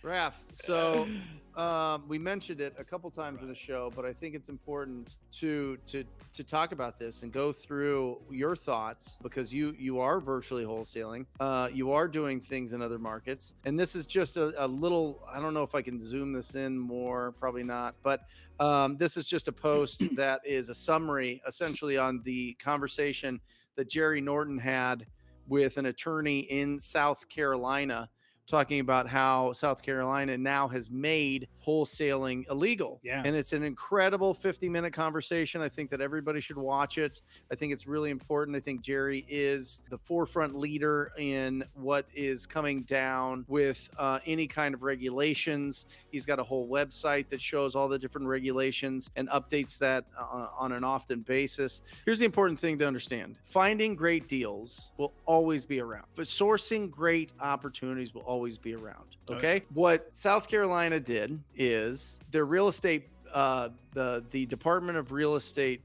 Raph, so we mentioned it a couple times in the show, but I think it's important to talk about this and go through your thoughts, because you are virtually wholesaling. You are doing things in other markets, and this is just a little. I don't know if I can zoom this in more, probably not, but this is just a post that is a summary, essentially, on the conversation that Jerry Norton had with an attorney in South Carolina, talking about how South Carolina now has made wholesaling illegal. Yeah. And it's an incredible 50-minute conversation. I think that everybody should watch it. I think it's really important. I think Jerry is the forefront leader in what is coming down with any kind of regulations. He's got a whole website that shows all the different regulations and updates that on an often basis. Here's the important thing to understand. Finding great deals will always be around, but sourcing great opportunities will always be around. Okay. What South Carolina did is their real estate, the Department of Real Estate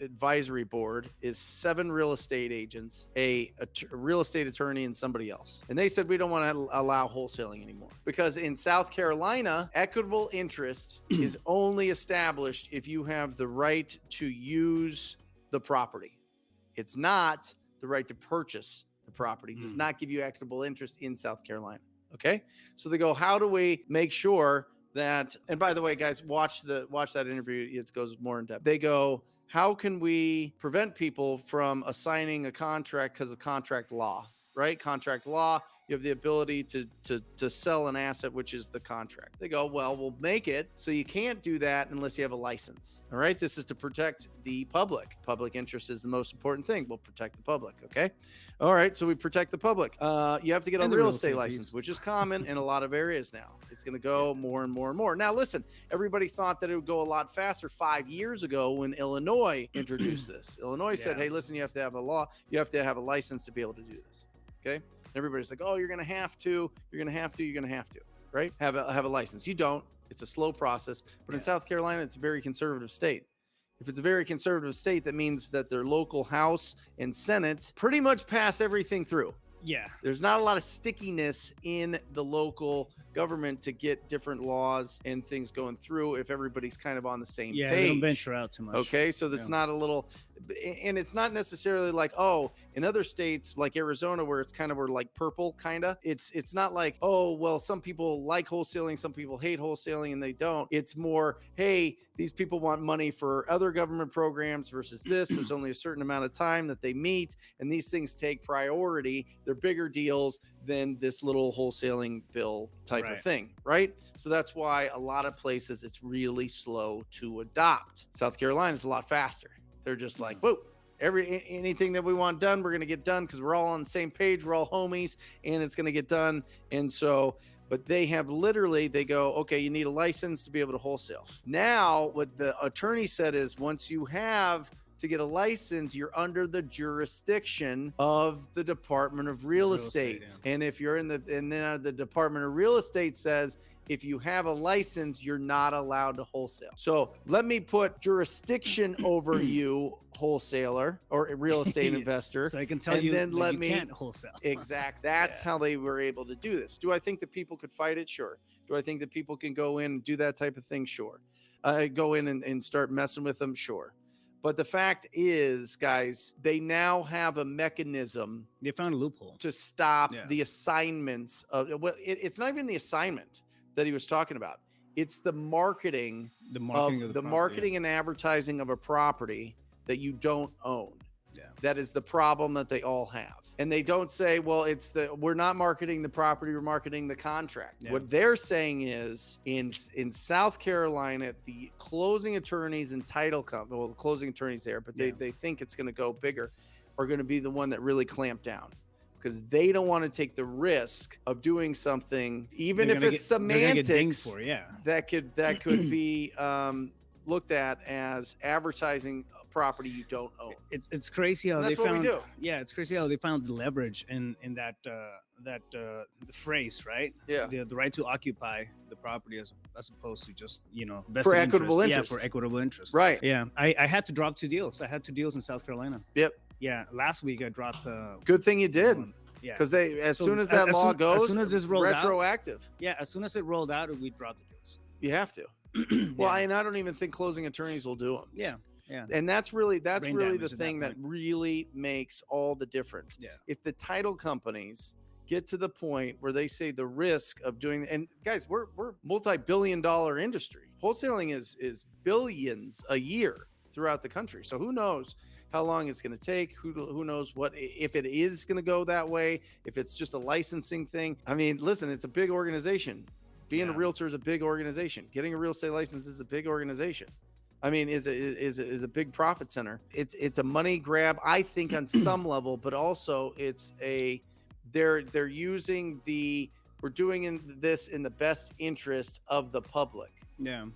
advisory board is 7 real estate agents, a real estate attorney, and somebody else. And they said, we don't want to allow wholesaling anymore, because in South Carolina, equitable interest is only established if you have the right to use the property. It's not the right to purchase the property. It does not give you equitable interest in South Carolina. Okay. So they go, how do we make sure that, and by the way, guys, watch that interview. It goes more in depth. They go, how can we prevent people from assigning a contract because of contract law, right? Contract law, you have the ability to sell an asset, which is the contract. They go, well, we'll make it so you can't do that unless you have a license. All right. This is to protect the public. Public interest is the most important thing. We'll protect the public. Okay. All right. So we protect the public. You have to get a real estate license, which is common in a lot of areas now. It's going to go more and more and more. Now, listen, everybody thought that it would go a lot faster 5 years ago when Illinois introduced this. Illinois said, hey, listen, you have to have a law. You have to have a license to be able to do this. Okay. Everybody's like, oh, you're going to have to, right? Have a license. You don't. It's a slow process. But in South Carolina, it's a very conservative state. If it's a very conservative state, that means that their local House and Senate pretty much pass everything through. Yeah. There's not a lot of stickiness in the local government to get different laws and things going through if everybody's kind of on the same page. Yeah, they don't venture out too much. Okay, so that's not a little, and it's not necessarily like, oh, in other states like Arizona where it's kind of like purple, kind of. It's not like, oh, well, some people like wholesaling, some people hate wholesaling, and they don't. It's more, hey, these people want money for other government programs versus this. There's only a certain amount of time that they meet, and these things take priority. They're bigger deals than this little wholesaling bill type of thing, right? So that's why a lot of places it's really slow to adopt. South Carolina is a lot faster. They're just like, whoa, anything that we want done, we're going to get done because we're all on the same page. We're all homies, and it's going to get done. And so, but they have literally, they go, okay, you need a license to be able to wholesale. Now, what the attorney said is once you have to get a license, you're under the jurisdiction of the Department of Real Estate. And if you're and then the Department of Real Estate says, if you have a license, you're not allowed to wholesale. So let me put jurisdiction over you, wholesaler or a real estate investor. So I can tell you then that you can't wholesale. Exactly. That's how they were able to do this. Do I think that people could fight it? Sure. Do I think that people can go in and do that type of thing? Sure. Go in and start messing with them? Sure. But the fact is, guys, they now have a mechanism. They found a loophole to stop the assignments of. Well, it's not even the assignment that he was talking about. It's the marketing, marketing and advertising of a property that you don't own. Yeah, that is the problem that they all have. And they don't say, well, we're not marketing the property, we're marketing the contract. Yeah. What they're saying is in South Carolina, the closing attorneys and title company, well, the closing attorneys there, but they think it's going to go bigger, are going to be the one that really clamp down. Because they don't want to take the risk of doing something, even if it's semantics, that could be looked at as advertising a property you don't own. It's crazy how they found. Yeah, it's crazy how they found the leverage in that the phrase, right? Yeah, the right to occupy the property as opposed to just for equitable interest. Yeah, for equitable interest. Right. Yeah, I had to drop 2 deals. I had 2 deals in South Carolina. Yep. Yeah, last week I dropped. Good thing you did. Yeah. Because as soon as that law goes, as soon as this rolled retroactive. Out, yeah, as soon as it rolled out, we dropped the deals. You have to. Well, and I don't even think closing attorneys will do them. Yeah. Yeah. And that's really the thing that really makes all the difference. Yeah. If the title companies get to the point where they say the risk of doing, and guys, we're multi-billion-dollar industry. Wholesaling is billions a year throughout the country. So who knows how long it's going to take? Who knows what, if it is going to go that way, if it's just a licensing thing. I mean, listen, it's a big organization. Being a realtor is a big organization. Getting a real estate license is a big organization. I mean, is a big profit center. It's a money grab, I think, on some level, but also they're using we're doing this in the best interest of the public. Yeah.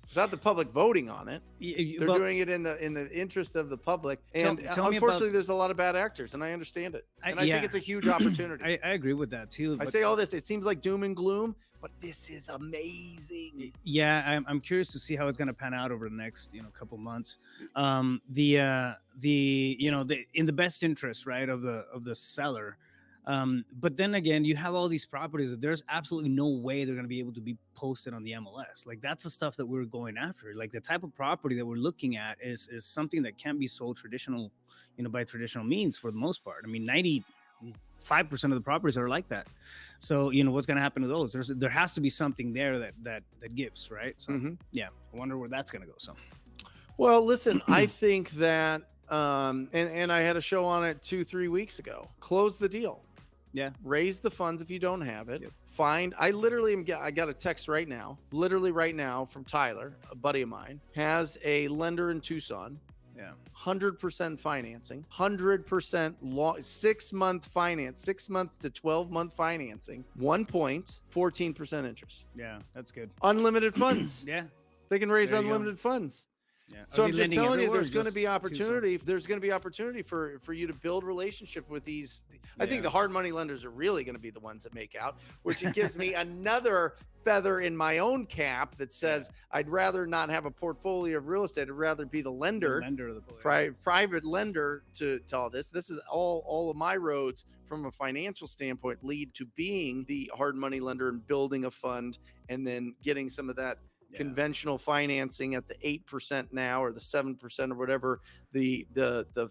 Without the public voting on it, they're doing it in the interest of the public. And unfortunately, there's a lot of bad actors, and I understand it. And I think it's a huge opportunity. I agree with that too. I say all this, it seems like doom and gloom, but this is amazing. Yeah, I'm curious to see how it's going to pan out over the next couple months. In the best interest, right, of the seller. But then again, you have all these properties that there's absolutely no way they're going to be able to be posted on the MLS. Like, that's the stuff that we're going after. Like, the type of property that we're looking at is something that can't be sold by traditional means for the most part. I mean, 95% of the properties are like that. So, what's going to happen to those? There has to be something there that gives, right? So, yeah, I wonder where that's going to go. So, well, listen, I think that, and I had a show on it 2-3 weeks ago. Close the deal. Yeah. Raise the funds if you don't have it. Yep. I got a text right now from Tyler, a buddy of mine, has a lender in Tucson. Yeah. 100% financing, 100% 6 month finance, 6 month to 12 month financing, 14% interest. Yeah, that's good. Unlimited funds. Yeah. They can raise unlimited funds. Yeah. So I'm just telling you, there's going to be opportunity. There's going to be opportunity for you to build relationship with these. I think the hard money lenders are really going to be the ones that make out, which it gives me another feather in my own cap that says I'd rather not have a portfolio of real estate. I'd rather be the lender of the private lender to all this. This is all of my roads from a financial standpoint lead to being the hard money lender and building a fund and then getting some of that conventional financing at the 8% now, or the 7%, or whatever the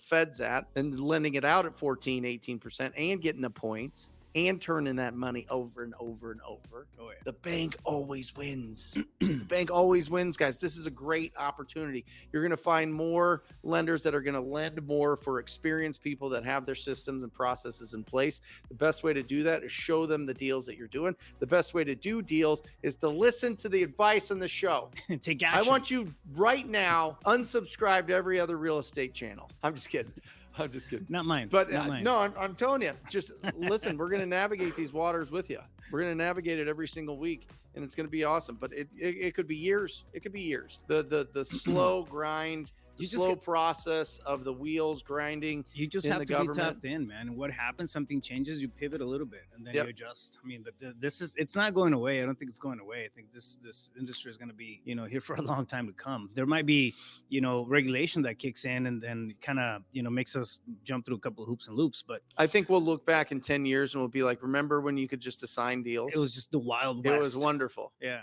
Fed's at, and lending it out at 14-18% and getting a point and turning that money over and over and over. Oh, yeah. The bank always wins. The bank always wins, guys. This is a great opportunity. You're going to find more lenders that are going to lend more for experienced people that have their systems and processes in place. The best way to do that is show them the deals that you're doing. The best way to do deals is to listen to the advice on the show. Take action. I want you right now, unsubscribe to every other real estate channel. I'm just kidding. Not mine. But no, I'm telling you, just listen, we're going to navigate these waters with you. We're going to navigate it every single week, and it's going to be awesome. But it could be years. It could be years. The slow grind, process of the wheels grinding. You just have to be tapped in, man. And what happens? Something changes. You pivot a little bit, and then you adjust. I mean, but it's not going away. I don't think it's going away. I think this industry is going to be here for a long time to come. There might be regulation that kicks in and then kind of makes us jump through a couple of hoops and loops. But I think we'll look back in 10 years and we'll be like, remember when you could just assign deals? It was just the Wild West. It was wonderful. Yeah.